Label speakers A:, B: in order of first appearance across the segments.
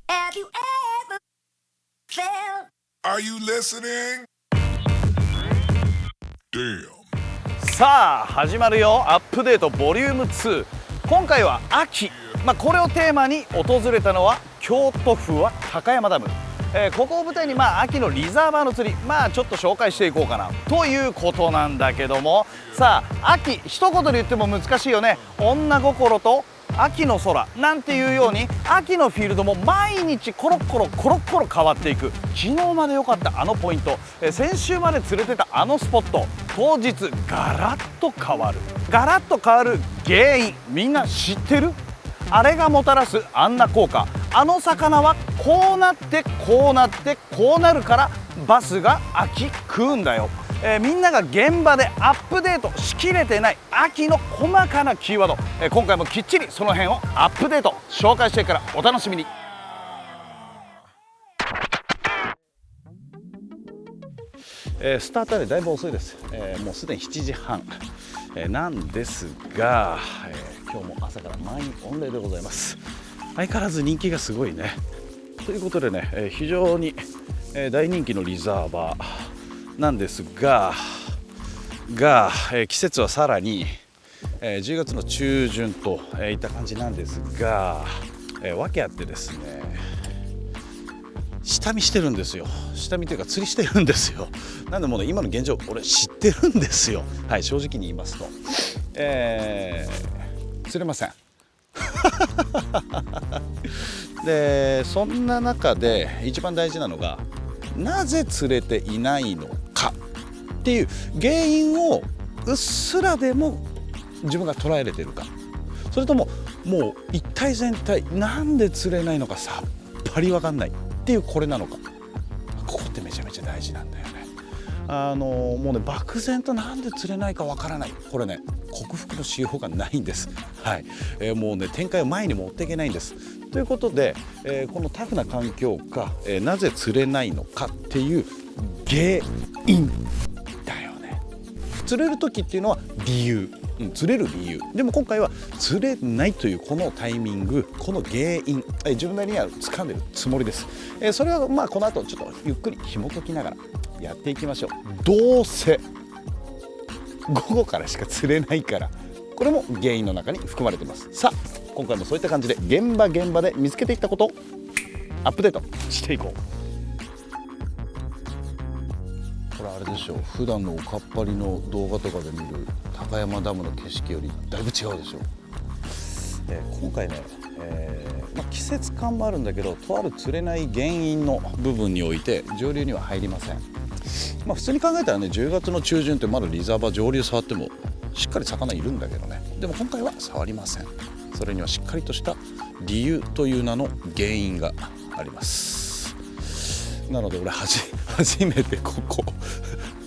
A: Have you ever felt?
B: Are you listening? Damn.
C: さあ始まるよ、アップデートボリューム2。今回は秋、これをテーマに訪れたのは京都府は高山ダム。ここを舞台に秋のリザーバーの釣り、ちょっと紹介していこうかなということなんだけども、さあ秋一言で言っても難しいよね。女心と秋の空なんていうように、秋のフィールドも毎日コロッコロ変わっていく。昨日まで良かったあのポイント、先週まで釣れてたあのスポット、当日ガラッと変わる。ガラッと変わる原因、みんな知ってる？あれがもたらすあんな効果。あの魚はこうなってこうなってこうなるからバスが秋食うんだよ。みんなが現場でアップデートしきれてない秋の細かなキーワード、今回もきっちりその辺をアップデート紹介していくからお楽しみに。スタートはだいぶ遅いです。もうすでに7時半、なんですが、今日も朝から満員御礼でございます。相変わらず人気がすごいね。ということでね、非常に、大人気のリザーバーなんですが、季節はさらに、10月の中旬といった感じなんですが、訳あってですね、下見してるんですよ。下見というか釣りしてるんですよ。なんでもうね、今の現状俺知ってるんですよ。はい、正直に言いますと、釣れませんでそんな中で一番大事なのが、なぜ釣れていないのかっていう原因をうっすらでも自分が捉えれてるか、それとももう一体全体なんで釣れないのかさっぱり分かんないっていう、これなのか。ここってめちゃめちゃ大事なんだよね。もうね、漠然となんで釣れないかわからない、これね克服のしようがないんです。はい、もうね展開を前に持っていけないんです。ということで、このタフな環境下、なぜ釣れないのかっていう原因だよね。釣れる時っていうのは理由、釣れる理由。でも今回は釣れないというこのタイミング、この原因、自分なりには掴んでるつもりです。それはこの後ちょっとゆっくり紐解きながらやっていきましょう。どうせ午後からしか釣れないから、これも原因の中に含まれています。さあ今回もそういった感じで現場で見つけていったことをアップデートしていこう。これあれでしょう、普段のおかっぱりの動画とかで見る高山ダムの景色よりだいぶ違うでしょう。今回ね、季節感もあるんだけど、とある釣れない原因の部分において上流には入りません。普通に考えたらね、10月の中旬ってまだリザーバー上流触ってもしっかり魚いるんだけどね。でも今回は触りません。それにはしっかりとした理由という名の原因があります。なので俺初めて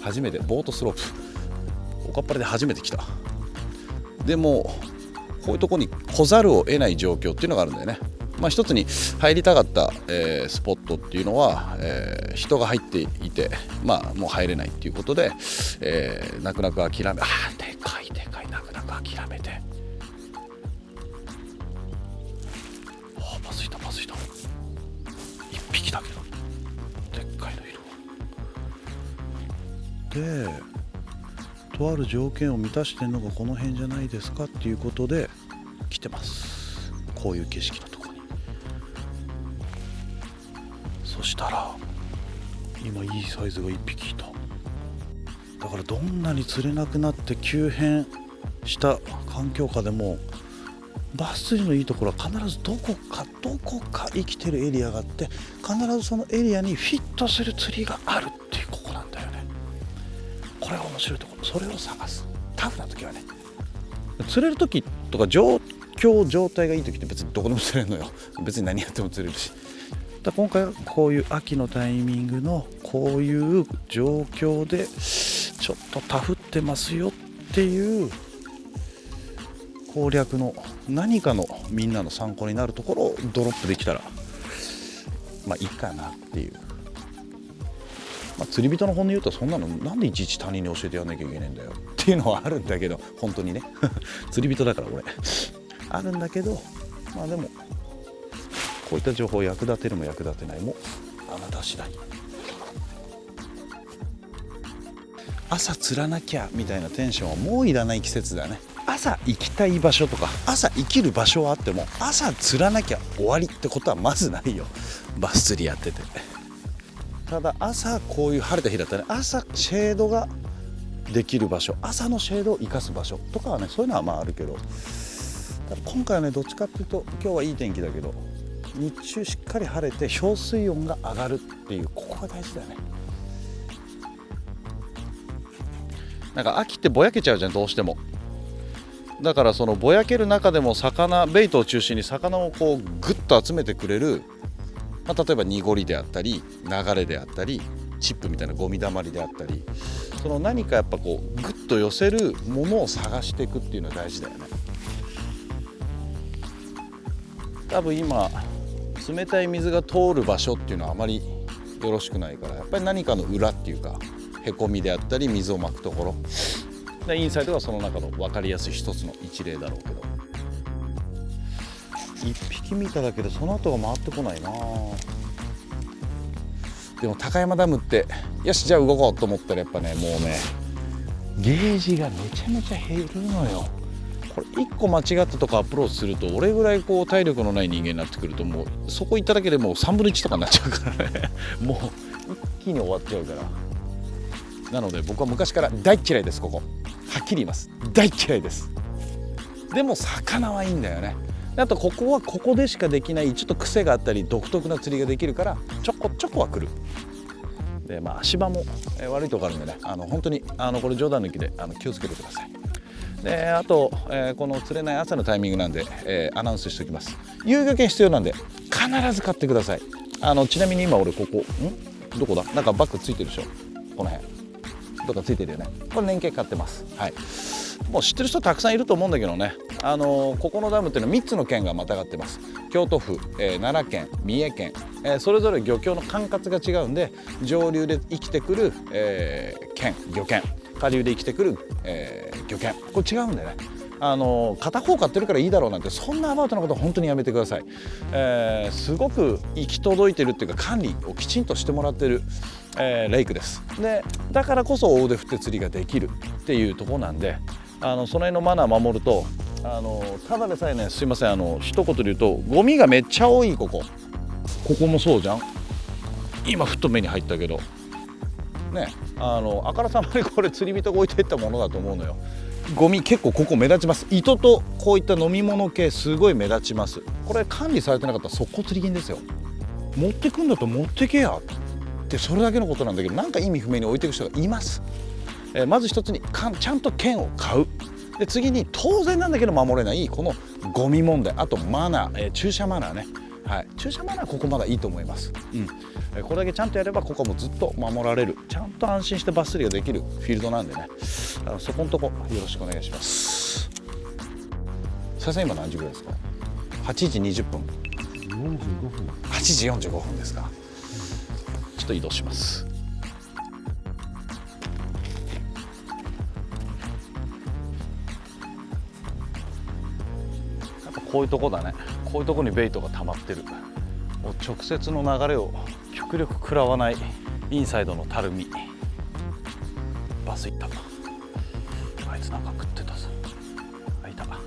C: 初めてボートスロープおかっぱりで初めて来た。でもこういうとこに来ざるを得ない状況っていうのがあるんだよね。一つに入りたかった、スポットっていうのは、人が入っていて、もう入れないっていうことで、泣く泣く諦め、でかい泣く泣く諦めて、バズいた一匹だけどでっかいのいるわ。でとある条件を満たしてるのがこの辺じゃないですかっていうことで来てます。こういう景色のところに。そしたら今いいサイズが1匹いた。だからどんなに釣れなくなって急変した環境下でも、バス釣りのいいところは必ずどこか生きてるエリアがあって、必ずそのエリアにフィットする釣りがあるっていう、ここなんだよね。これが面白いところ。それを探す。タフな時はね、釣れる時とか状態がいい時って別にどこでも釣れるのよ。別に何やっても釣れるし。今回はこういう秋のタイミングのこういう状況でちょっとタフってますよっていう攻略の何かのみんなの参考になるところをドロップできたらいいかなっていう。釣り人の本音言うと、そんなのなんでいちいち他人に教えてやんなきゃいけないんだよっていうのはあるんだけど、本当にね釣り人だから俺あるんだけど、でもこういった情報を役立てるも役立てないもあなた次第。朝釣らなきゃみたいなテンションはもういらない季節だね。朝行きたい場所とか朝生きる場所はあっても朝釣らなきゃ終わりってことはまずないよ、バス釣りやってて。ただ朝こういう晴れた日だったらね、朝シェードができる場所、朝のシェードを生かす場所とかはね、そういうのはまああるけど、ただ今回はねどっちかっていうと今日はいい天気だけど日中しっかり晴れて氷水温が上がるっていう、ここが大事だよね。なんか秋ってぼやけちゃうじゃん、どうしても。だからそのぼやける中でも魚、ベイトを中心に魚をこうグッと集めてくれる、例えば濁りであったり流れであったりチップみたいなゴミだまりであったり、その何かやっぱこうグッと寄せるものを探していくっていうのは大事だよね。多分今冷たい水が通る場所っていうのはあまりよろしくないから、やっぱり何かの裏っていうかへこみであったり水をまくところで、インサイドがその中の分かりやすい一つの一例だろうけど、一匹見ただけでその後が回ってこないな。でも高山ダムってよしじゃあ動こうと思ったらやっぱね、もうねゲージがめちゃめちゃ減るのよ。これ1個間違ったとこアプローチすると俺ぐらいこう体力のない人間になってくると、もうそこ行っただけでもう3分の1とかになっちゃうからねもう一気に終わっちゃうから。なので僕は昔から大嫌いです。ここはっきり言います、大嫌いです。でも魚はいいんだよね。あとここはここでしかできないちょっと癖があったり独特な釣りができるからちょこちょこは来る。でまあ足場も悪いとこあるんでね、本当にこれ冗談抜きで気をつけてください。であと、この釣れない朝のタイミングなんで、アナウンスしておきます。遊漁券必要なんで必ず買ってください。ちなみに今俺ここどこだ、なんかバッグついてるでしょ、この辺とかついてるよね。これ年券買ってます。はい、もう知ってる人たくさんいると思うんだけどね、ここのダムっていうのは3つの県がまたがってます。京都府、奈良県、三重県、それぞれ漁協の管轄が違うんで、上流で生きてくる、県漁県、下流で生きてくる、漁県、これ違うんでね、片方買ってるからいいだろうなんてそんなアバウトなことは本当にやめてください。すごく行き届いてるっていうか管理をきちんとしてもらってるレイクです。でだからこそ大腕振って釣りができるっていうところなんで、その辺のマナー守るとただでさえね、すいません一言で言うとゴミがめっちゃ多い。ここもそうじゃん。今ふっと目に入ったけどね、あからさまにこれ釣り人が置いていったものだと思うのよ。ゴミ結構ここ目立ちます。糸とこういった飲み物系すごい目立ちます。これ管理されてなかったら速攻釣り金ですよ。持ってくんだと持ってけやってそれだけのことなんだけど、なんか意味不明に置いていく人がいます。まず一つにちゃんと券を買う。で次に当然なんだけど守れないこのゴミ問題、あとマナー、駐車マナーね。はい、駐車マナーここまだいいと思います。これだけちゃんとやればここもずっと守られる、ちゃんと安心してバス釣りができるフィールドなんでね、そこのとこよろしくお願いします。さやさん今何時ぐらいですか？8時20分
D: 45分。
C: 8時45分ですか。ちょっと移動します。やっぱこういうとこだね。こういうとこにベイトが溜まってる。もう直接の流れを極力食らわないインサイドのたるみ。バス行った。あいつなんか食ってたぞ。あいた。どっか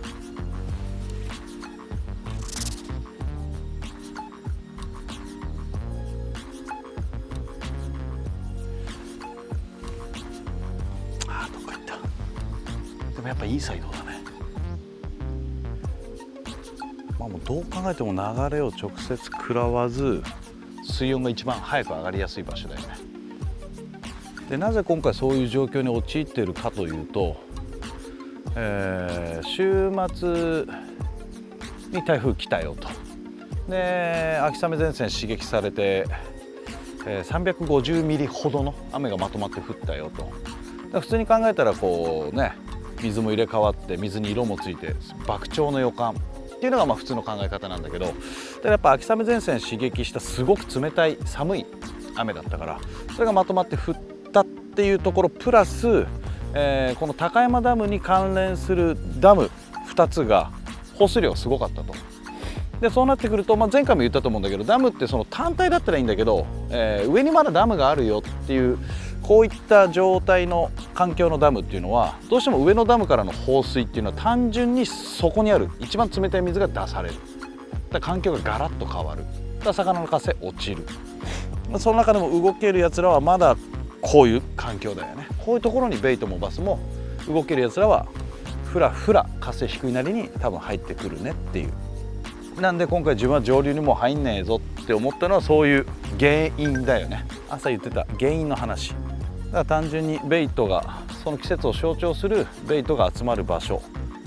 C: 行った。でもやっぱインサイドだね。もうどう考えても流れを直接食らわず水温が一番早く上がりやすい場所だよね。でなぜ今回そういう状況に陥っているかというと、週末に台風来たよと。で秋雨前線刺激されて、350ミリほどの雨がまとまって降ったよと。普通に考えたらこうね、水も入れ替わって水に色もついて爆鳥の予感っていうのが普通の考え方なんだけど、やっぱ秋雨前線刺激したすごく冷たい寒い雨だったから、それがまとまって降ったっていうところプラス、この高山ダムに関連するダム2つが放水量がすごかったと。でそうなってくると、前回も言ったと思うんだけど、ダムってその単体だったらいいんだけど、上にまだダムがあるよっていうこういった状態の環境のダムっていうのは、どうしても上のダムからの放水っていうのは単純にそこにある一番冷たい水が出される。だから環境がガラッと変わる。だから魚の活性落ちる。その中でも動けるやつらはまだこういう環境だよね。こういうところにベイトもバスも動けるやつらはふらふら活性低いなりに多分入ってくるねっていう。なんで今回自分は上流にもう入んねえぞって思ったのはそういう原因だよね。朝言ってた原因の話だから単純にベイトがその季節を象徴するベイトが集まる場所、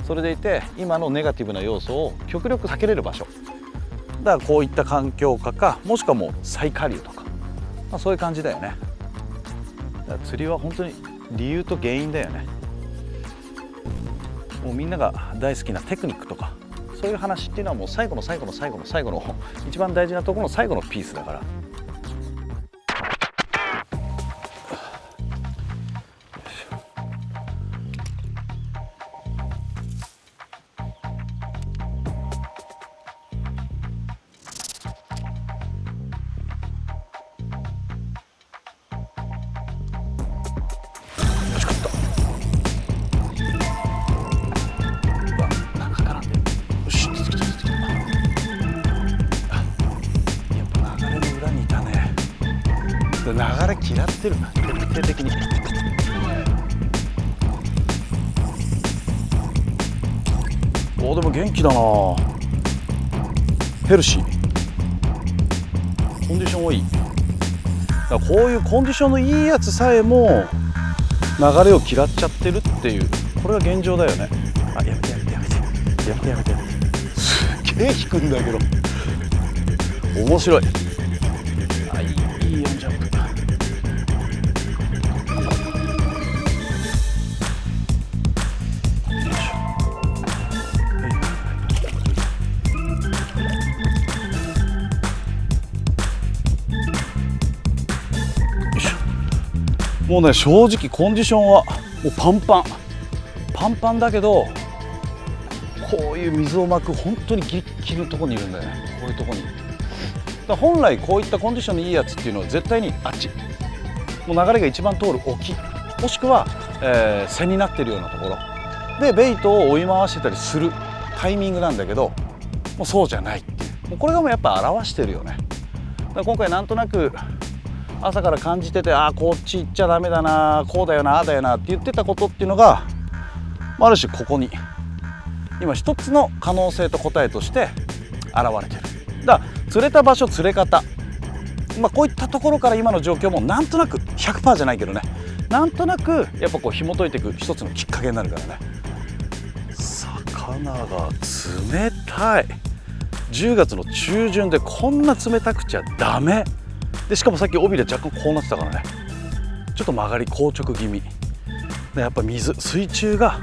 C: それでいて今のネガティブな要素を極力避けれる場所だからこういった環境下か、もしくはもう最下流とか、そういう感じだよね。だから釣りは本当に理由と原因だよね。もうみんなが大好きなテクニックとかそういう話っていうのはもう最後の最後の最後の最後の一番大事なところの最後のピースだから。流れ嫌ってるな、徹底的に。おでも元気だな、ヘルシー、コンディションはいい。だからこういうコンディションのいいやつさえも流れを嫌っちゃってるっていう、これが現状だよね。あ、やめてやめてやめてやめてやめて、すげえ引くんだけど面白い。あ、いい4ジャンプ。もうね、正直コンディションはもうパンだけど、こういう水をまく本当にギリギリのところにいるんだよね。こういうところに。だから本来こういったコンディションのいいやつっていうのは絶対にあっち、もう流れが一番通る沖、もしくは、背になってるようなところでベイトを追い回してたりするタイミングなんだけど、もうそうじゃないっていう、もうこれがもうやっぱ表してるよね。だから今回なんとなく朝から感じてて、ああこっち行っちゃダメだな、こうだよな、ああだよなって言ってたことっていうのが、ある種ここに今一つの可能性と答えとして現れてる。だから釣れた場所、釣れ方、こういったところから今の状況もなんとなく 100% じゃないけどね、なんとなくやっぱこう紐解いていく一つのきっかけになるからね。魚が冷たい。10月の中旬でこんな冷たくちゃダメで、しかもさっき帯で若干こうなってたからね、ちょっと曲がり硬直気味で、やっぱ水中が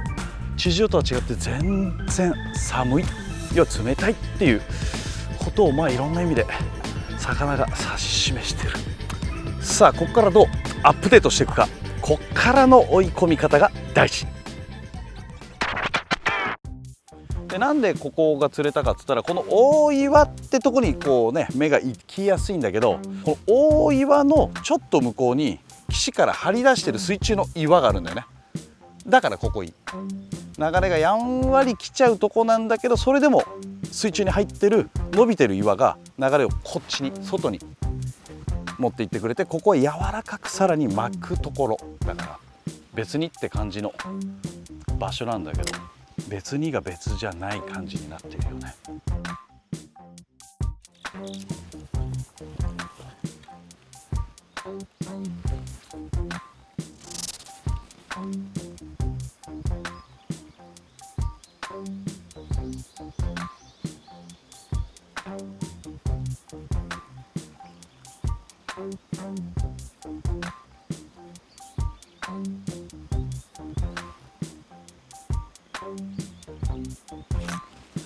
C: 地上とは違って全然寒い、要は冷たいっていうことをいろんな意味で魚が指し示してる。さあここからどうアップデートしていくか、こっからの追い込み方が大事で、なんでここが釣れたかっつったら、この大岩ってとこにこうね目が行きやすいんだけど、この大岩のちょっと向こうに岸から張り出してる水中の岩があるんだよね。だからここいい、流れがやんわり来ちゃうとこなんだけど、それでも水中に入ってる伸びてる岩が流れをこっちに外に持っていってくれて、ここは柔らかくさらに巻くところだから別にって感じの場所なんだけど、別にが別じゃない感じになってるよね。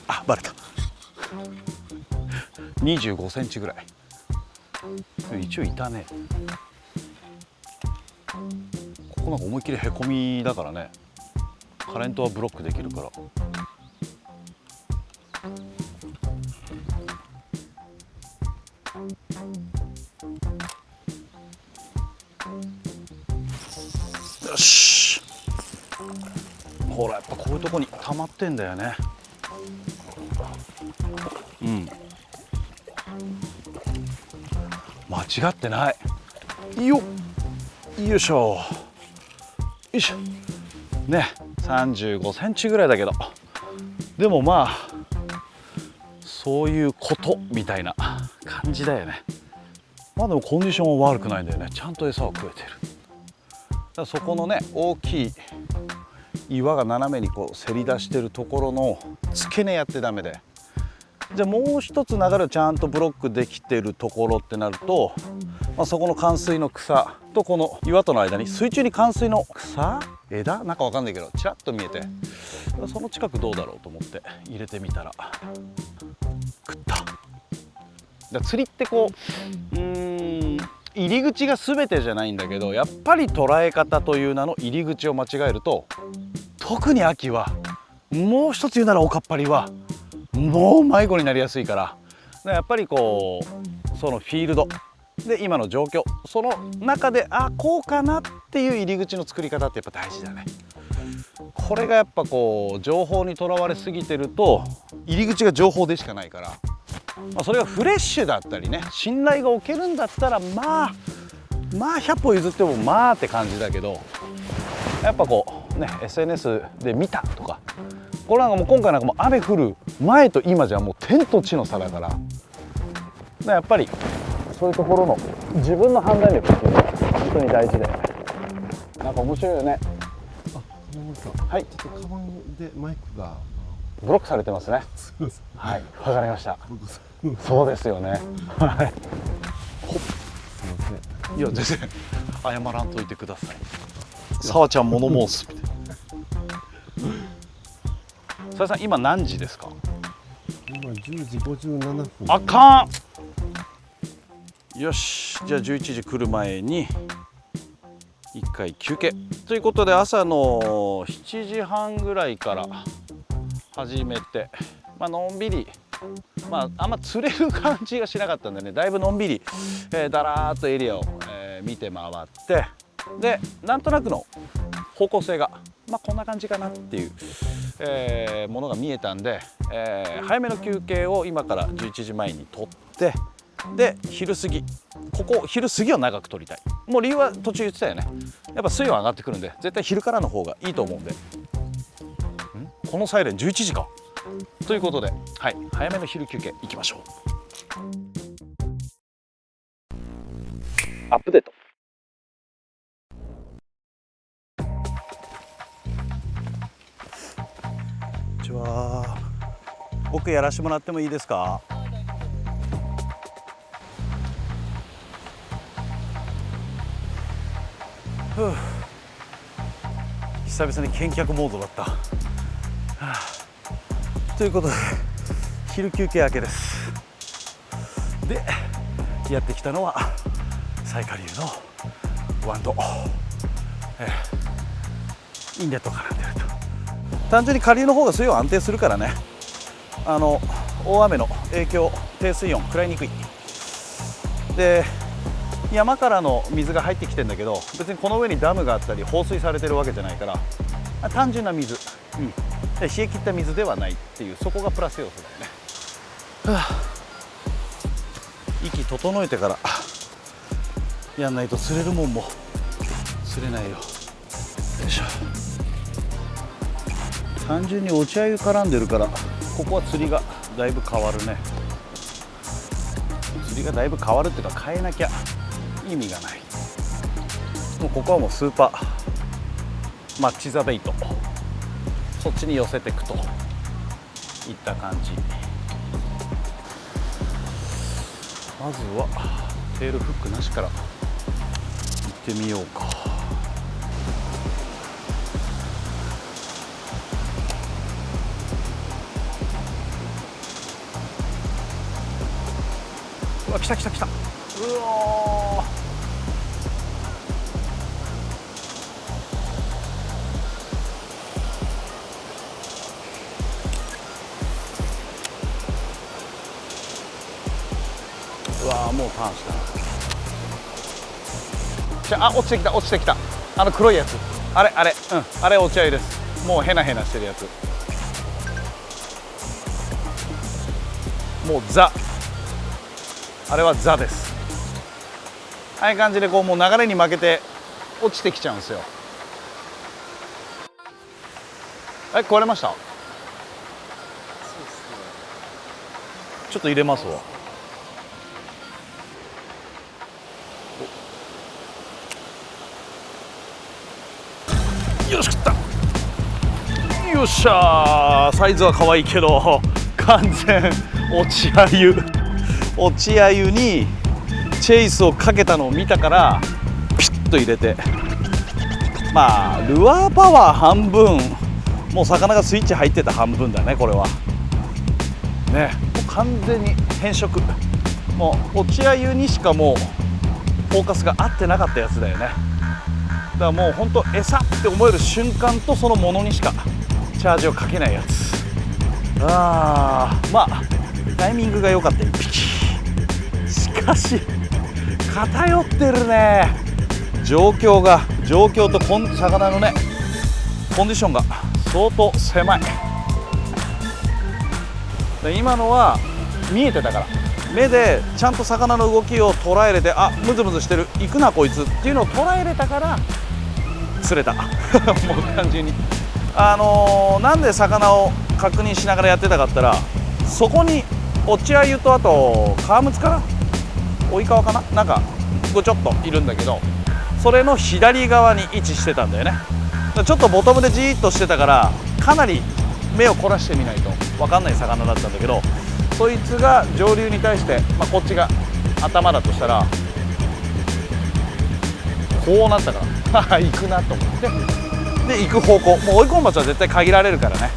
C: あ、バレた。25センチぐらい。一応いたね。ここなんか思いっきりへこみだからね、カレントはブロックできるから。よし、ほらやっぱこういうとこに溜まってんだよね。うん、間違ってない。よいしょよいしょね、35センチぐらいだけど、でもまあそういうことみたいな感じだよね。まあでもコンディションは悪くないんだよね。ちゃんと餌を食えてる。だからそこのね、大きい岩が斜めにこうせり出してるところの付け根やってダメで、じゃあもう一つ流れをちゃんとブロックできてるところってなると、まあ、そこの冠水の草とこの岩との間に水中に冠水の草枝なんかわかんないけどちらっと見えて、その近くどうだろうと思って入れてみたら食った。だ釣りってこう入り口が全てじゃないんだけど、やっぱり捉え方という名の入り口を間違えると、特に秋はもう一つ言うならおかっぱりはもう迷子になりやすいから、やっぱりこうそのフィールドで今の状況、その中でこうかなっていう入り口の作り方ってやっぱ大事だね。これがやっぱこう情報にとらわれすぎてると、入り口が情報でしかないから、まあ、それがフレッシュだったりね、信頼がおけるんだったらまあ100歩譲ってもまあって感じだけど、やっぱこうね SNS で見たとか、これなんかもう今回なんかもう雨降る前と今じゃもう天と地の差だから、やっぱりそういうところの自分の判断力っていうのは本当に大事だよね。なんか面白いよね。はい、
D: ちょっとカバンでマイクが
C: ブロックされてますね。
D: すみません。
C: はい、わかりました。そうですよね。はい。
D: すみません。
C: いや全然謝らんといてください。さわちゃん物申すみたいな。さわさん今何時ですか？
D: 今10時57分。
C: あかん。よし、じゃあ11時来る前に1回休憩ということで、朝の7時半ぐらいから始めて、のんびり、あんま釣れる感じがしなかったんでね、だいぶのんびり、だらーっとエリアを、見て回って、でなんとなくの方向性が、こんな感じかなっていう、ものが見えたんで、早めの休憩を今から11時前に取って、で昼過ぎ、昼過ぎを長く取りたい。もう理由は途中言ってたよね。やっぱ水温上がってくるんで絶対昼からの方がいいと思うんで。このサイレン11時かということで、はい、早めの昼休憩いきましょう。アップデート。こんにちは。僕やらせてもらってもいいですか？久々に見客モードだった。ということで昼休憩明けです。でやってきたのは最下流のワンド、インレットから出ると。単純に下流の方が水温安定するからね、大雨の影響、低水温食らいにくい。で山からの水が入ってきてんだけど、別にこの上にダムがあったり放水されてるわけじゃないから、単純な水、で冷え切った水ではないっていう、そこがプラス要素だよね。息整えてからやんないと釣れるもんも釣れないよ。よいしょ。単純に落ち鮎絡んでるから、ここは釣りがだいぶ変わるね。釣りがだいぶ変わるっていうか、変えなきゃ意味がない。もうここはもうスーパーマッチザベイト、そっちに寄せていくといった感じ。まずはテールフックなしから行ってみようか。うわ、来た来た来た。うわー、うわあもうターンした。あ、落ちてきた落ちてきた。あの黒いやつ、あれあれ、あれ落ち合いです。もうヘナヘナしてるやつ、もうザ、あれはザです。ああいう感じでこうもう流れに負けて落ちてきちゃうんですよ。壊れました。ちょっと入れますわ。よし食った。よっしゃー。サイズは可愛いけど完全落ちあゆ、落ちあゆにチェイスをかけたのを見たからピッと入れて、まあルアーパワー半分、もう魚がスイッチ入ってた半分だねこれはね。もう完全に変色、もう落ちあゆにしかもうフォーカスが合ってなかったやつだよね。だからもうほんと餌って思える瞬間とそのものにしかチャージをかけないやつ。まあタイミングが良かった1匹。しかし偏ってるね。状況と魚のねコンディションが相当狭い。で今のは見えてたから、目でちゃんと魚の動きを捉えれて、あムズムズしてる、行くなこいつっていうのを捉えれたから釣れたもう単純になんで魚を確認しながらやってたかったら、そこに落ちあゆとあとカワムツかな、追い川かな、なんかちょっといるんだけど、それの左側に位置してたんだよね。ちょっとボトムでじーっとしてたから、かなり目を凝らしてみないと分かんない魚だったんだけど、そいつが上流に対して、こっちが頭だとしたらこうなったから行くなと思って、で行く方向、もう追い込む場所は絶対限られるからね。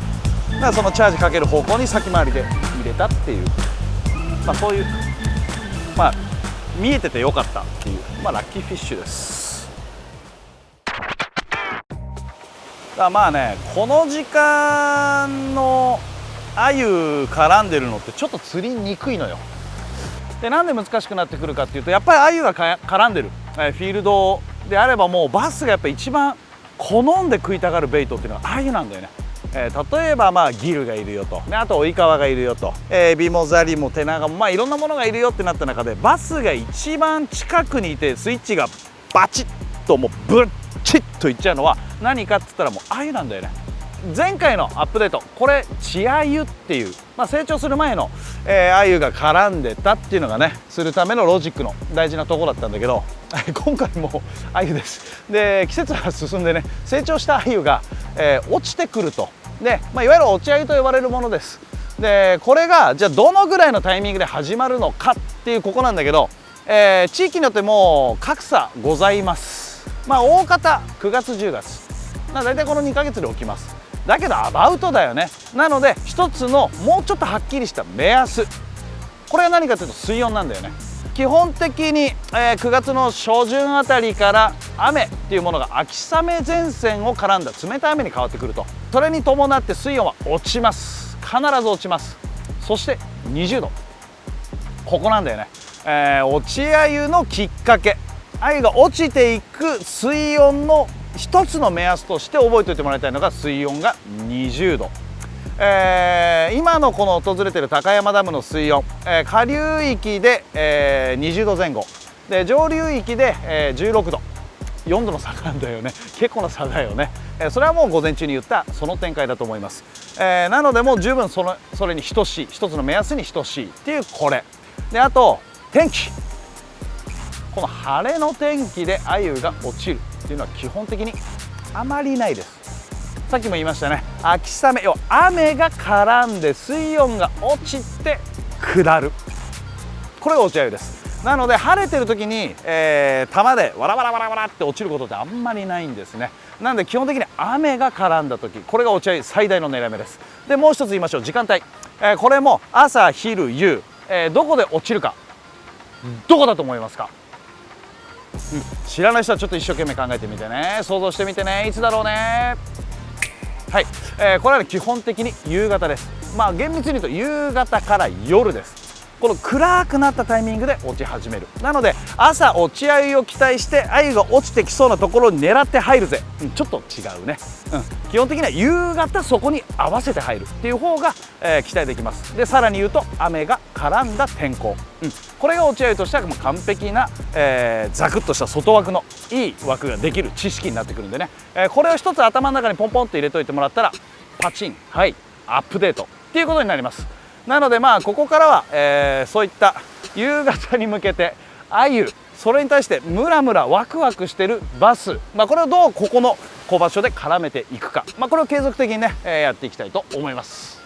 C: だからそのチャージかける方向に先回りで入れたっていう、そういう見えててよかったっていう、ラッキーフィッシュです。だからこの時間のアユ絡んでるのってちょっと釣りにくいのよ。でなんで難しくなってくるかっていうと、やっぱりアユが絡んでるフィールドであれば、もうバスがやっぱ一番好んで食いたがるベイトっていうのはアユなんだよね。例えばギルがいるよと、あと追い川がいるよと、エビもザリもテナガもいろんなものがいるよってなった中で、バスが一番近くにいてスイッチがバチッともうブッチッといっちゃうのは何かっつったら、もうアユなんだよね。前回のアップデート、これ稚アユっていう、成長する前の、アユが絡んでたっていうのがね、するためのロジックの大事なところだったんだけど、今回もアユです。で季節が進んでね、成長したアユが、落ちてくると。で、いわゆる落ちアユと呼ばれるものです。でこれがじゃあどのぐらいのタイミングで始まるのかっていうここなんだけど、地域によっても格差ございます。大方9月10月、大体この2ヶ月で起きます。だけどアバウトだよね。なので一つのもうちょっとはっきりした目安、これは何かというと水温なんだよね。基本的に、9月の初旬あたりから雨っていうものが秋雨前線を絡んだ冷たい雨に変わってくると、それに伴って水温は落ちます。必ず落ちます。そして20度、ここなんだよね。落ちアユのきっかけ、アユが落ちていく水温の一つの目安として覚えておいてもらいたいのが、水温が20度。今のこの訪れている高山ダムの水温、下流域で、20度前後で、上流域で、16度、4度の差なんだよね。結構な差だよね。それはもう午前中に言ったその展開だと思います。なのでもう十分それに等しい、一つの目安に等しいっていうこれで、あと天気、この晴れの天気でアユが落ちるっていうのは基本的にあまりないです。さっきも言いましたね、秋雨、要は雨が絡んで水温が落ちて下る、これが落ちアユです。なので晴れてる時に、玉でわらわらわらわらって落ちることってあんまりないんですね。なので基本的に雨が絡んだ時、これが落ちアユ最大の狙い目です。でもう一つ言いましょう、時間帯、これも朝昼夕、どこで落ちるか、どこだと思いますか？知らない人はちょっと一生懸命考えてみてね、想像してみてね、いつだろうね。はい、これは、基本的に夕方です。厳密に言うと夕方から夜です。この暗くなったタイミングで落ち始める。なので朝落ち鮎を期待して鮎が落ちてきそうなところに狙って入るぜ、ちょっと違うね、基本的には夕方そこに合わせて入るっていう方が、期待できます。でさらに言うと雨が絡んだ天候、これが落ち鮎としてはもう完璧な、ザクッとした外枠のいい枠ができる知識になってくるんでね、これを一つ頭の中にポンポンと入れといてもらったらパチン、はい、アップデートっていうことになります。なのでまあここからは、そういった夕方に向けて鮎、それに対してムラムラワクワクしてるバス、これをどうここの小場所で絡めていくか、これを継続的にね、やっていきたいと思います。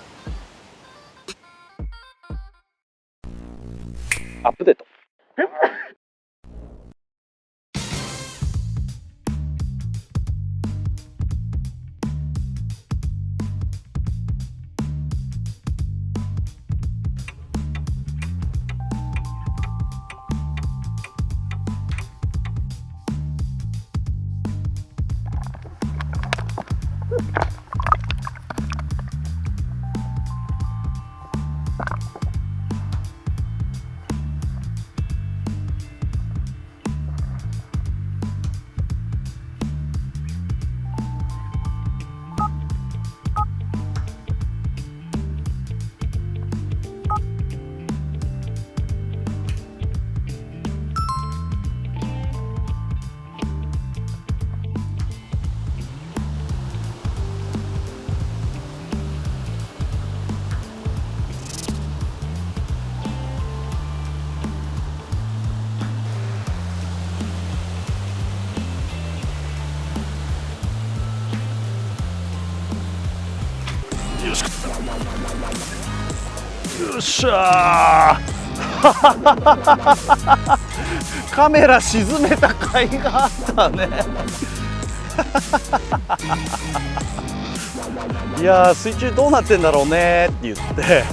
C: アップデートよっしゃーカメラ沈めた甲斐があったねいやー水中どうなってんだろうねって言って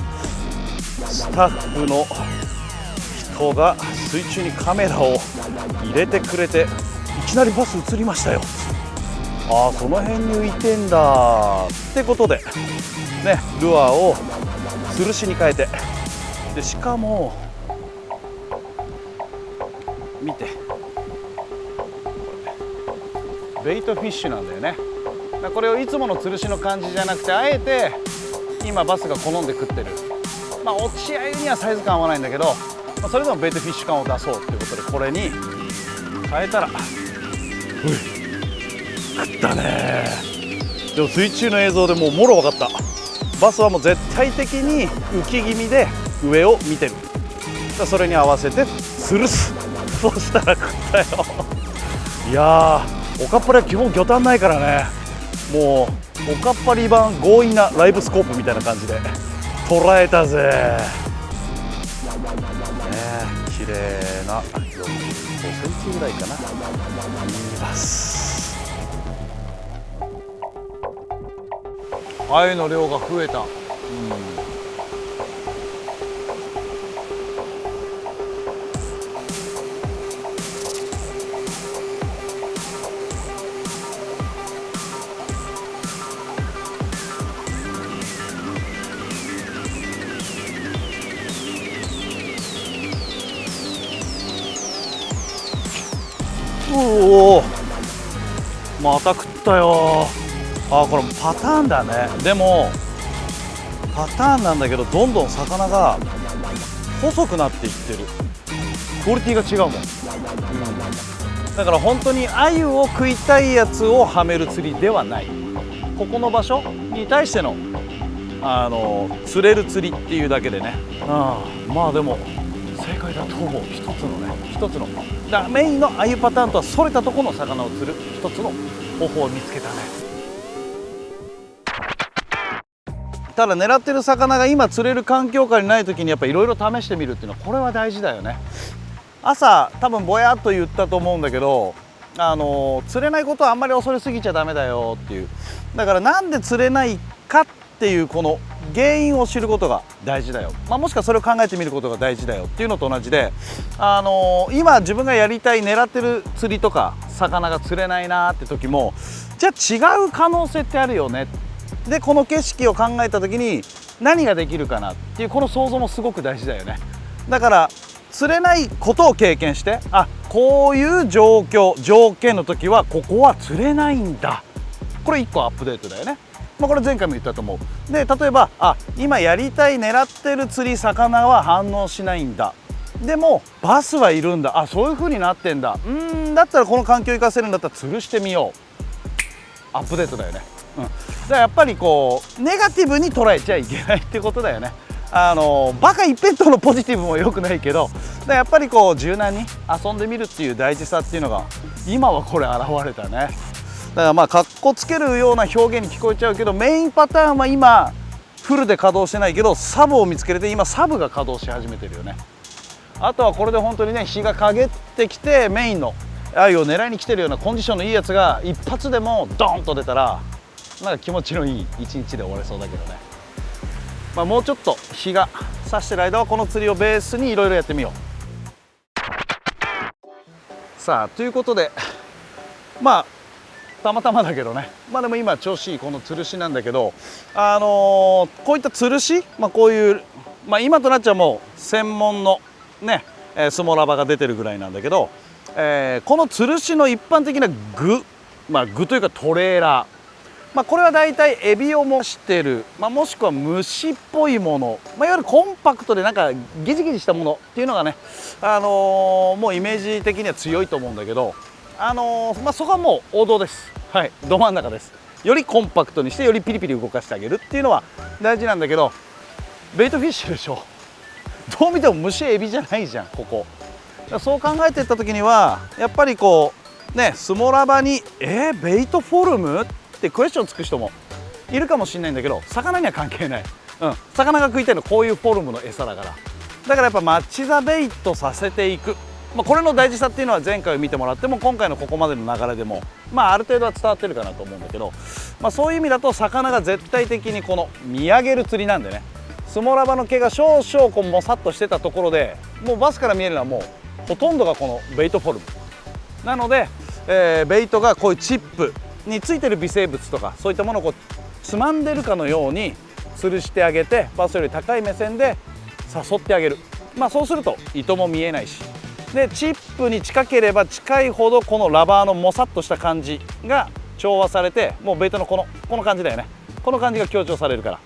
C: スタッフの人が水中にカメラを入れてくれて、いきなりバス映りましたよ。ああその辺に浮いてんだってことでね、ルアーを吊るしに変えて、でしかも見てベイトフィッシュなんだよね。これをいつもの吊るしの感じじゃなくて、あえて今バスが好んで食ってる、落ち鮎にはサイズ感合わないんだけど、それでもベイトフィッシュ感を出そうということでこれに変えたら、食ったね。でも水中の映像でもうもろ分かった。バスはもう絶対的に浮き気味で上を見てる。それに合わせて吊るす。そしたら食ったよ。いやー、おかっぱりは基本魚探ないからね、もうおかっぱり版強引なライブスコープみたいな感じで捉えたぜ。ね、綺麗な45センチぐらいかな、見ます。鮎の量が増えた。おお、また食ったよ。あ、これパターンだね。でもパターンなんだけど、どんどん魚が細くなっていってる。クオリティが違うもん、だから本当に鮎を食いたいやつをはめる釣りではない。ここの場所に対しての釣れる釣りっていうだけでね、まあでも正解だと思う。一つのだメインの鮎パターンとはそれたところの魚を釣る一つの方法を見つけたね。ただ狙ってる魚が今釣れる環境下にない時にやっぱいろいろ試してみるっていうのはこれは大事だよね。朝多分ぼやっと言ったと思うんだけど、釣れないことはあんまり恐れすぎちゃダメだよっていう。だからなんで釣れないかっていうこの原因を知ることが大事だよ、もしくはそれを考えてみることが大事だよっていうのと同じで、今自分がやりたい狙ってる釣りとか魚が釣れないなって時も、じゃあ違う可能性ってあるよね。でこの景色を考えた時に何ができるかなっていうこの想像もすごく大事だよね。だから釣れないことを経験して、あ、こういう状況条件の時はここは釣れないんだ、これ1個アップデートだよね。これ前回も言ったと思う。で例えば、あ、今やりたい狙ってる釣り魚は反応しないんだ、でもバスはいるんだ、あ、そういう風になってんだ、だったらこの環境を生かせるんだったら吊るしてみよう、アップデートだよね。だからやっぱりこうネガティブに捉えちゃいけないってことだよね。バカ一辺倒のポジティブも良くないけど、やっぱりこう柔軟に遊んでみるっていう大事さっていうのが今はこれ現れたね。だからまあかっこつけるような表現に聞こえちゃうけど、メインパターンは今フルで稼働してないけどサブを見つけれて、今サブが稼働し始めてるよね。あとはこれで本当にね、日が陰ってきてメインの鮎を狙いに来てるようなコンディションのいいやつが一発でもドーンと出たら、なんか気持ちのいい一日で終われそうだけどね。もうちょっと日が差してる間はこの釣りをベースにいろいろやってみよう。さあということで、たまたまだけどね、でも今調子いいこの吊るしなんだけど、こういった吊るし、こういう、今となっちゃもう専門のねスモラバが出てるぐらいなんだけど、この吊るしの一般的な具、具というかトレーラー、これはだいたいエビを模してる、もしくは虫っぽいもの、いわゆるコンパクトでなんかギジギジしたものっていうのがね、もうイメージ的には強いと思うんだけど、そこはもう王道です。はい、ど真ん中です。よりコンパクトにしてよりピリピリ動かしてあげるっていうのは大事なんだけど、ベイトフィッシュでしょ、どう見ても虫エビじゃないじゃんここ。そう考えていった時にはやっぱりこうね、スモラバにベイトフォルムってクエスチョンつく人もいるかもしれないんだけど、魚には関係ない、魚が食いたいのはこういうフォルムの餌だから。だからやっぱマッチ・ザ・ベイトさせていく、これの大事さっていうのは前回を見てもらっても今回のここまでの流れでもある程度は伝わってるかなと思うんだけど、そういう意味だと魚が絶対的にこの見上げる釣りなんでね、スモラバの毛が少々こうもさっとしてたところで、もうバスから見えるのはもうほとんどがこのベイトフォルムなので、ベイトがこういうチップについてる微生物とかそういったものをこうつまんでるかのように吊るしてあげて、バスより高い目線で誘ってあげる。そうすると糸も見えないし、でチップに近ければ近いほどこのラバーのもさっとした感じが調和されて、もうベイトのこの感じだよね、この感じが強調されるから、だか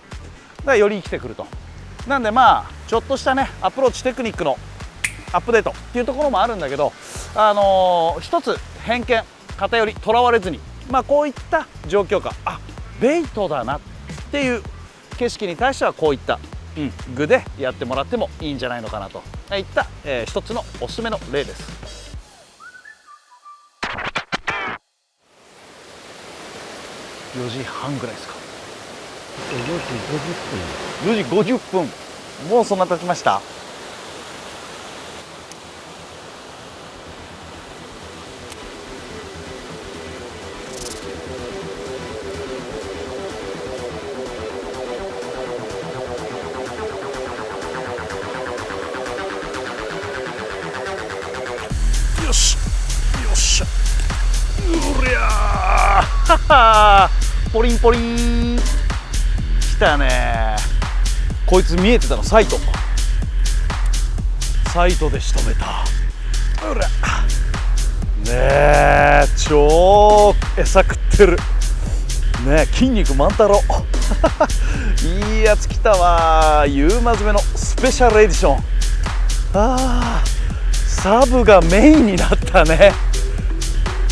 C: らより生きてくると。なんでちょっとしたねアプローチテクニックのアップデートっていうところもあるんだけど、一つ偏見偏りとらわれずに、こういった状況下、ベイトだなっていう景色に対してはこういった具でやってもらってもいいんじゃないのかなといった、一つのおすすめの例です。4時半ぐらいですか。4時50分、もうそんな経ちました。よしよっしゃ、うりゃーポリンポリン来たね。こいつ見えてたのサイトで仕留めた。うらねえ、超餌食ってるね、筋肉満太郎いいやつ来たわ。ユーマ詰めのスペシャルエディション。サブがメインになったね。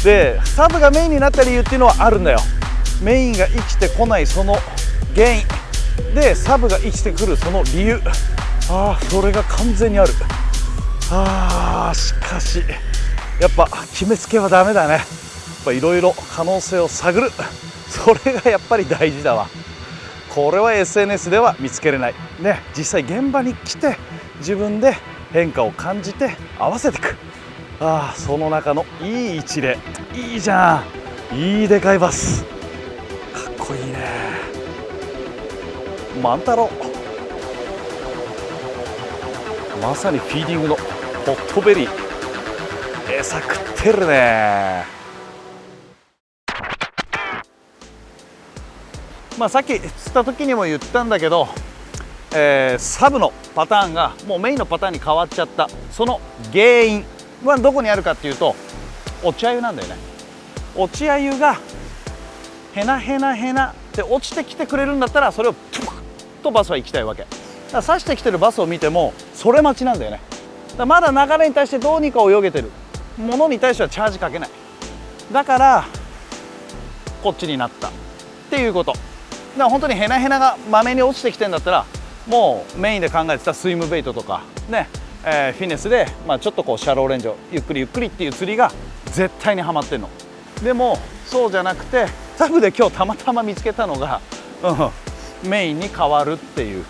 C: でサブがメインになった理由っていうのはあるんだよ。メインが生きてこないその原因でサブが生きてくるその理由、それが完全にある。しかしやっぱ決めつけはダメだね。やっぱいろいろ可能性を探る、それがやっぱり大事だわ。これは SNS では見つけれないね。実際現場に来て自分で変化を感じて合わせていく。その中のいい一例、いいじゃん、いいでかいバス、かっこいいね。万太郎、まさにフィーディングのホットベリー、餌食ってるね。さっき釣った時にも言ったんだけど、サブのパターンがもうメインのパターンに変わっちゃった、その原因はどこにあるかっていうと、落ちあゆなんだよね。落ちあゆがへなへなへなって落ちてきてくれるんだったら、それをプッとバスは行きたいわけだから、刺してきてるバスを見てもそれ待ちなんだよね。だからまだ流れに対してどうにか泳げてるものに対してはチャージかけない。だからこっちになったっていうこと。だから本当にヘナヘナがまめに落ちてきてんだったら、もうメインで考えてたスイムベイトとかね、フィネスで、ちょっとこうシャローレンジをゆっくりゆっくりっていう釣りが絶対にはまってんの。でもそうじゃなくて、サブで今日たまたま見つけたのが、メインに変わるっていう、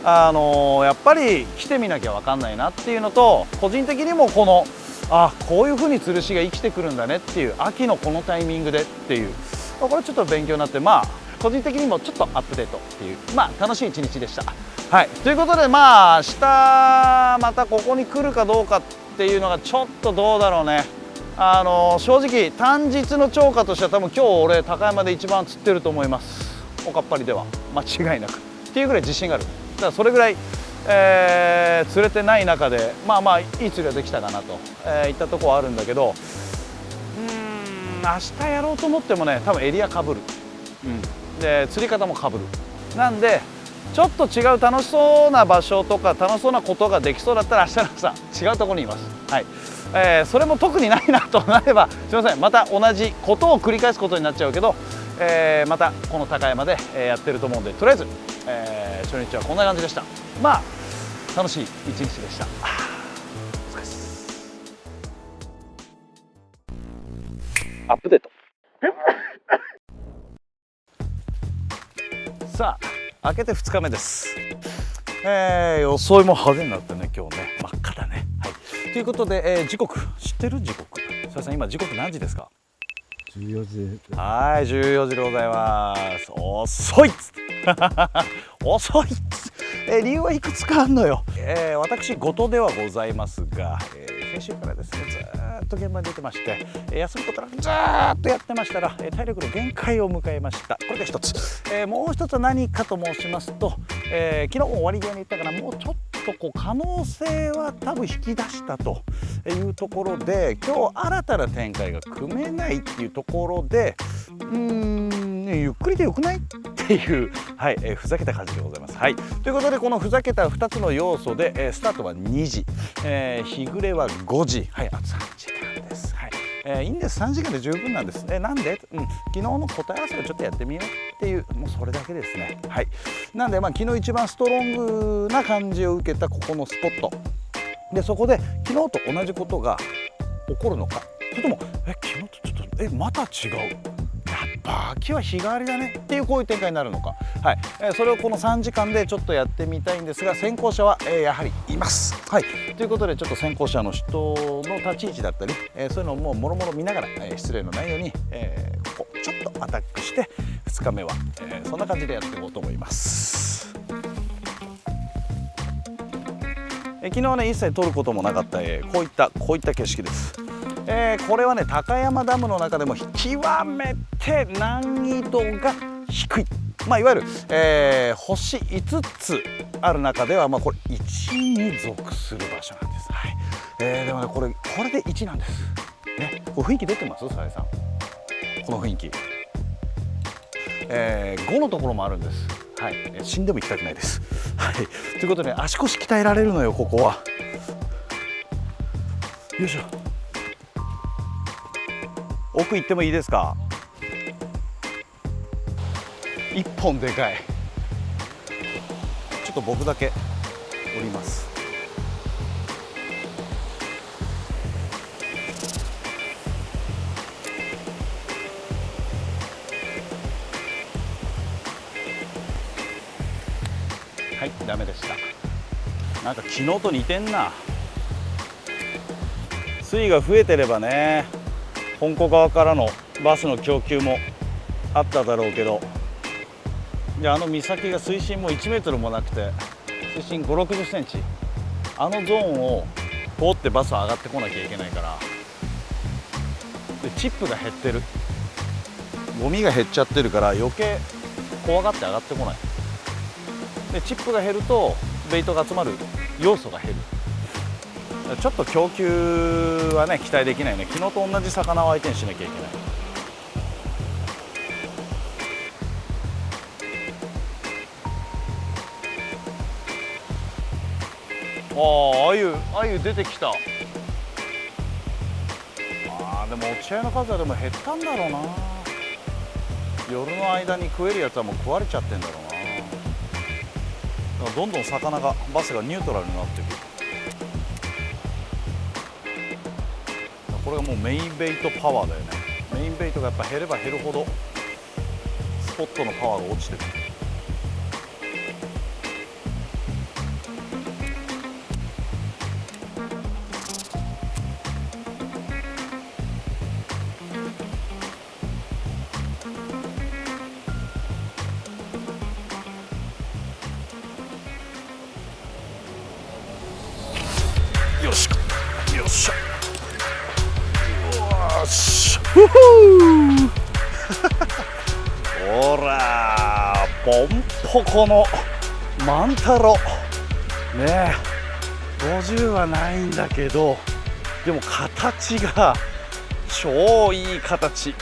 C: やっぱり来てみなきゃ分かんないなっていうのと、個人的にもこのこういう風に吊るしが生きてくるんだねっていう、秋のこのタイミングでっていう、これちょっと勉強になって、個人的にもちょっとアップデートっていう、楽しい一日でした。はい、ということで明日またここに来るかどうかっていうのがちょっとどうだろうね。正直単日の釣果としては多分今日俺高山で一番釣ってると思います。おかっぱりでは間違いなくっていうぐらい自信がある。だからそれぐらい、釣れてない中でいい釣りができたかなと、いったところはあるんだけど、明日やろうと思ってもね、多分エリアかぶる、で釣り方もかぶる。なんでちょっと違う楽しそうな場所とか楽しそうなことができそうだったら、明日の朝違うところにいます。はい、それも特にないなとなればすいません、また同じことを繰り返すことになっちゃうけど、またこの高山でやってると思うんで、とりあえず、初日はこんな感じでした。楽しい一日でした。お疲れっす。アップデートさあ明けて2日目です。装いも派手になってね、今日ね真っ赤だね。はい、ということで、時刻知ってる？時刻さやさん今時刻何時ですか？14時。はい、14時でございます。遅いっつって遅いっつって、理由はいくつかあるのよ。私事ではございますが、先週からですねずーっと現場に出てまして、休むことなくずーっとやってましたら、体力の限界を迎えました。これが一つ、もう一つは何かと申しますと、昨日も終わり際に言ったかな、もうちょっとこう可能性は多分引き出したというところで、今日新たな展開が組めないっていうところで、ゆっくりでよくないっていう、はい、ふざけた感じでございます。はい、ということでこのふざけた2つの要素で、スタートは2時、日暮れは5時、はい、あと3時間です。はい、いいんです、3時間で十分なんです。なんで、昨日の答え合わせをちょっとやってみようっていう、もうそれだけですね。はい、なんで昨日一番ストロングな感じを受けたここのスポットで、そこで昨日と同じことが起こるのか、それとも昨日とちょっとまた違う、やっぱ秋は日替わりだねっていう、こういう展開になるのか。はい、それをこの3時間でちょっとやってみたいんですが、先行者は、やはりいます。はい、ということでちょっと先行者の人の立ち位置だったり、そういうのをもうもろもろ見ながら、失礼のないように、ここちょっとアタックして2日目は、そんな感じでやっていこうと思います。昨日ね一切撮ることもなかった、こういった景色です。これはね高山ダムの中でも極めて難易度が低い、いわゆる、星5つある中では、これ1に属する場所なんです。はい、でもねこれで1なんです、ね、これ雰囲気出てます？さやさんこの雰囲気、5のところもあるんです。はい、死んでも行きたくないです。はい、ということで足腰鍛えられるのよここは。よいしょ、奥行ってもいいですか？1本でかい。ちょっと僕だけ降ります。はい、ダメでした。なんか昨日と似てんな。水位が増えてればね、本湖側からのバスの供給もあっただろうけど、で岬が水深も1メートルもなくて、水深5、60センチ、ゾーンを通ってバスは上がってこなきゃいけないから、でチップが減ってる、ゴミが減っちゃってるから余計怖がって上がってこない。でチップが減るとベイトが集まる要素が減る。ちょっと供給はね期待できないね。昨日と同じ魚を相手にしなきゃいけない。あゆ出てきた。でも落ち合いの数はでも減ったんだろうな。夜の間に食えるやつはもう食われちゃってんだろうな。だからどんどん魚がバスがニュートラルになっていく。これがもうメインベイトパワーだよね。メインベイトがやっぱ減れば減るほどスポットのパワーが落ちてくる。よしよっしゃよしふふほらポンポコの万太郎ねえ50はないんだけど、でも形が超いい形。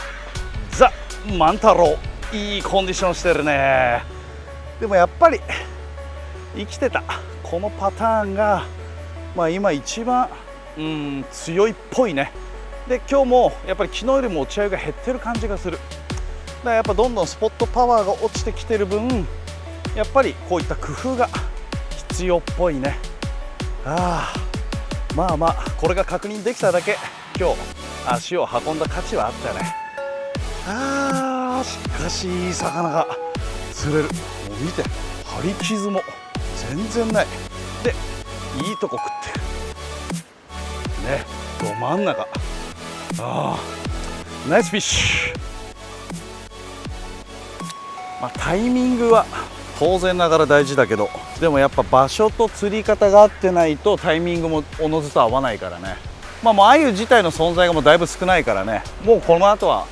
C: ザ・万太郎いいコンディションしてるね。でもやっぱり生きてたこのパターンが今一番強いっぽいね。で今日もやっぱり昨日よりも落ち合いが減ってる感じがする。だからやっぱどんどんスポットパワーが落ちてきてる分、やっぱりこういった工夫が必要っぽいね。まあこれが確認できただけ今日足を運んだ価値はあったね。しかしいい魚が釣れる。もう見て張り傷も全然ない。でいいとこ食ってるね。ど真ん中。ナイスフィッシュ。タイミングは当然ながら大事だけど、でもやっぱ場所と釣り方が合ってないとタイミングもおのずと合わないからね。もうアユ自体の存在がもうだいぶ少ないからね。もうこの後は、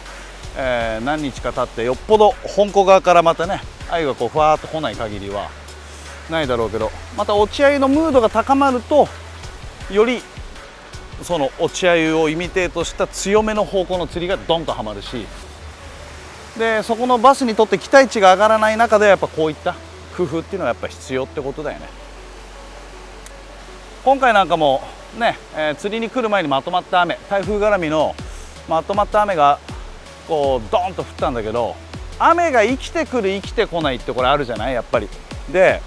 C: 何日か経ってよっぽど本湖側からまたねアユがこうふわーっと来ない限りはないだろうけど、また落ち合いのムードが高まるとよりその落ち合いをイミテートした強めの方向の釣りがドンとはまるし、でそこのバスにとって期待値が上がらない中でやっぱこういった工夫っていうのはやっぱ必要ってことだよね。今回なんかもね、釣りに来る前にまとまった雨、台風絡みのまとまった雨がこうドーンと降ったんだけど、雨が生きてくる生きてこないってこれあるじゃないやっぱり。で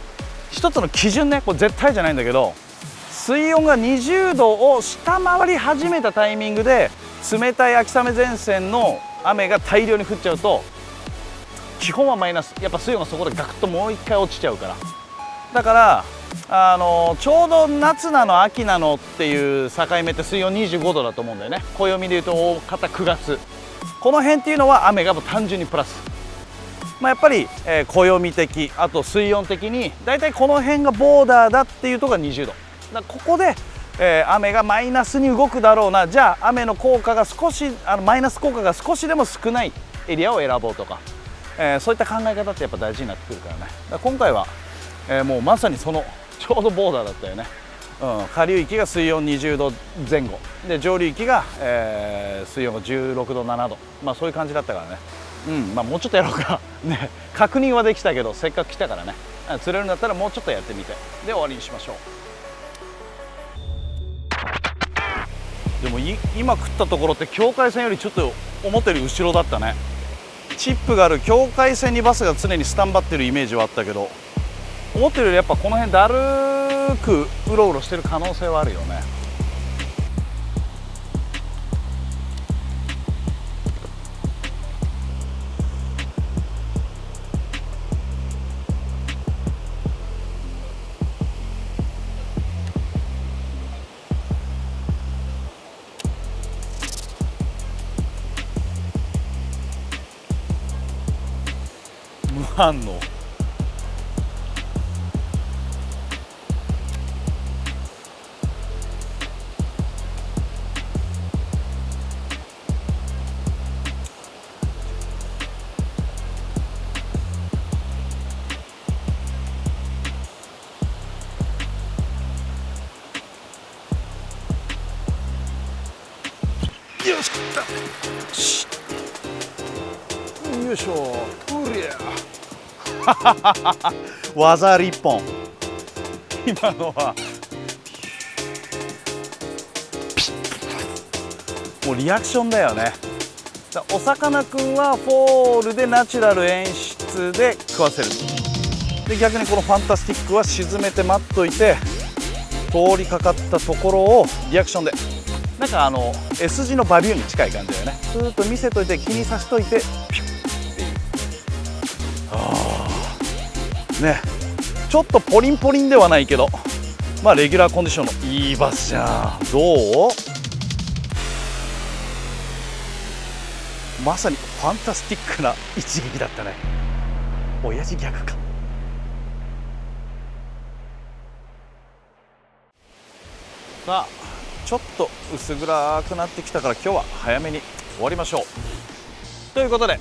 C: 一つの基準ね、これ絶対じゃないんだけど、水温が20度を下回り始めたタイミングで冷たい秋雨前線の雨が大量に降っちゃうと基本はマイナス。やっぱ水温がそこでガクッともう一回落ちちゃうから。だからちょうど夏なの秋なのっていう境目って水温25度だと思うんだよね。暦でいうと大方9月、この辺っていうのは雨がもう単純にプラス。やっぱり、暦的あと水温的にだいたいこの辺がボーダーだっていうところが20度だ。ここで、雨がマイナスに動くだろうな、じゃあ雨の効果が少しマイナス効果が少しでも少ないエリアを選ぼうとか、そういった考え方ってやっぱ大事になってくるからね。だから今回は、もうまさにそのちょうどボーダーだったよね。下流域が水温20度前後で上流域が、水温が16度7度、そういう感じだったからね。もうちょっとやろうかね。確認はできたけどせっかく来たからね、釣れるんだったらもうちょっとやってみてで終わりにしましょう。でも今食ったところって境界線よりちょっと思ったより後ろだったね。チップがある境界線にバスが常にスタンバってるイメージはあったけど、思ってるよりやっぱこの辺だるくうろうろしてる可能性はあるよね。無反応。よし、しよいしょ、うりゃ技あり1本。今のはもうリアクションだよね。お魚くんはフォールでナチュラル演出で食わせる。で逆にこのファンタスティックは沈めて待っといて、通りかかったところをリアクションで、なんかS 字のバリューに近い感じだよね。ずーっと見せといて、気にさしといてピュッっていう。ね、ちょっとポリンポリンではないけど、まあレギュラーコンディションのいいバスじゃん。どう？まさにファンタスティックな一撃だったね。親父ギャグか。さあちょっと薄暗くなってきたから今日は早めに終わりましょう。ということで、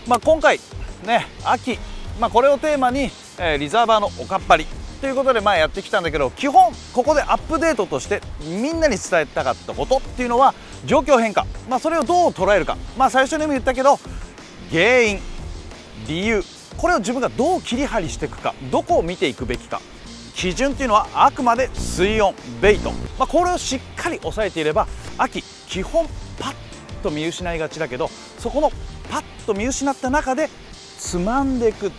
C: 今回ね秋、これをテーマに、リザーバーのおかっぱりということでやってきたんだけど、基本ここでアップデートとしてみんなに伝えたかったことっていうのは状況変化、それをどう捉えるか、最初にも言ったけど原因理由、これを自分がどう切り張りしていくか、どこを見ていくべきか、基準っていうのはあくまで水温ベイト、これをしっかり抑えていれば秋基本パッと見失いがちだけど、そこのパッと見失った中でつまんでいく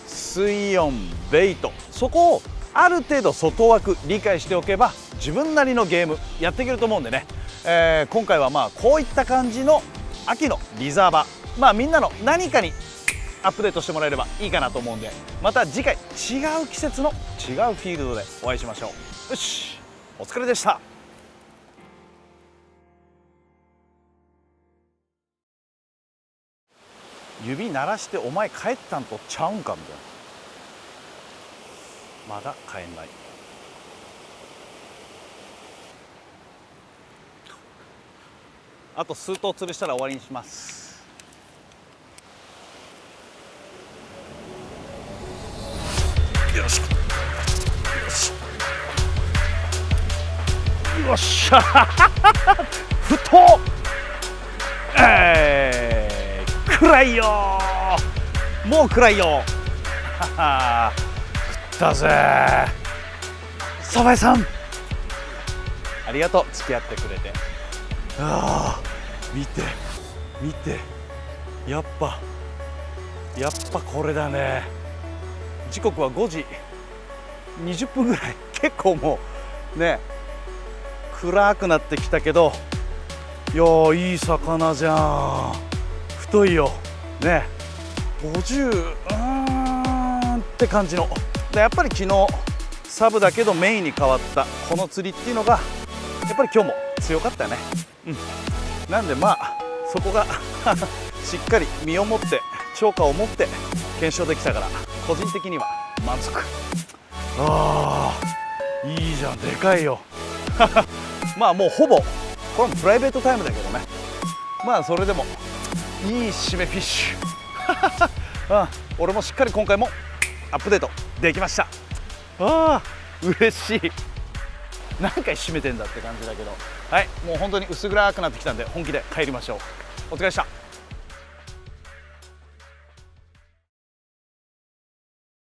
C: 水温ベイト、そこをある程度外枠理解しておけば自分なりのゲームやっていけると思うんでね、今回はこういった感じの秋のリザーバー、みんなの何かにアップデートしてもらえればいいかなと思うんで、また次回違う季節の違うフィールドでお会いしましょう。よし、お疲れでした。指鳴らしてお前帰ったんとちゃうんかみたいな。まだ帰んない。あと数頭吊るしたら終わりにします。よしよしよっしゃふと暗いよー、もう暗いよ食ったぜー。サバイさんありがとう、付き合ってくれて。見て見て、やっぱこれだね。時刻は5時20分ぐらい、結構もうね暗くなってきたけど、いやーいい魚じゃん。太いよね、50って感じの。でやっぱり昨日サブだけどメインに変わったこの釣りっていうのがやっぱり今日も強かったね。なんでそこがしっかり身をもって釣果を持って検証できたから、個人的には満足。いいじゃん、でかいよもうほぼこれもプライベートタイムだけどね、それでもいい締めフィッシュ俺もしっかり今回もアップデートできました。嬉しい。何回締めてんだって感じだけど、はい、もう本当に薄暗くなってきたんで本気で帰りましょう。お疲れでした。